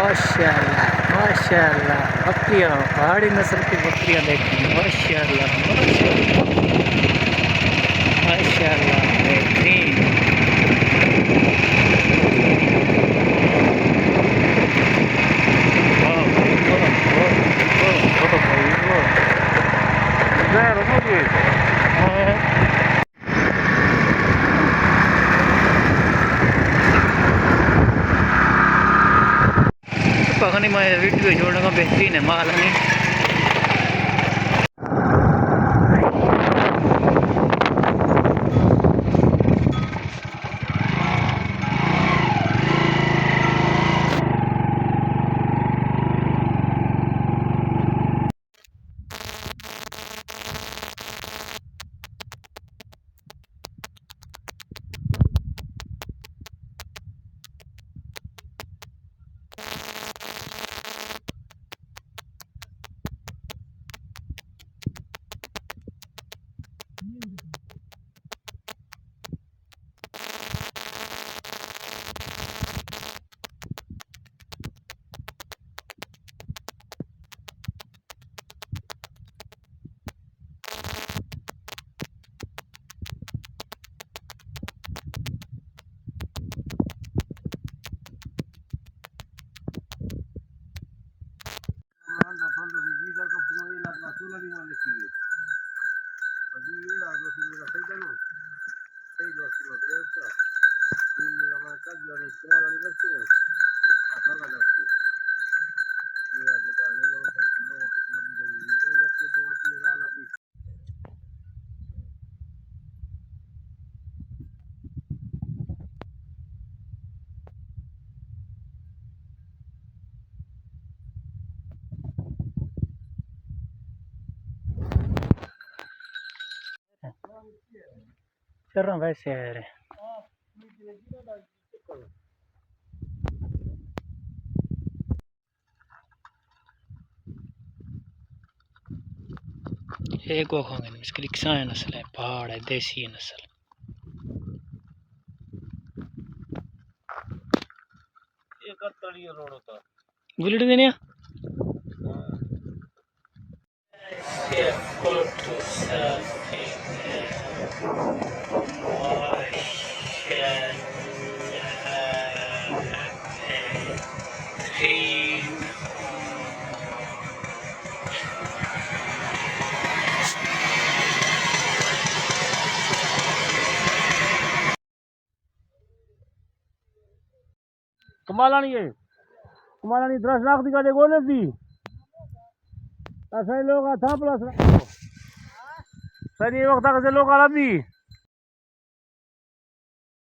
माशाल्लाह बकरियां, पहाड़ी नस्ल की बकरियां देखी। माशाल्लाह माशाल्लाह बेहतरीन। वाह भाई वाह, वाह भाई वाह। पकड़ने में वीडियो जोड़ने का बेहतरीन है माल नहीं। चल रहा वैसे है रे। एक वो खाएंगे इसकी रिक्शा नस्ल है, पहाड़ है, देसी नस्ल। बुलेट देने कमालानी है, कमालानी 10 लाख की गाड़ी गोले दी ऐसे लोग था प्लस सही वक्त तक से लोग आ रही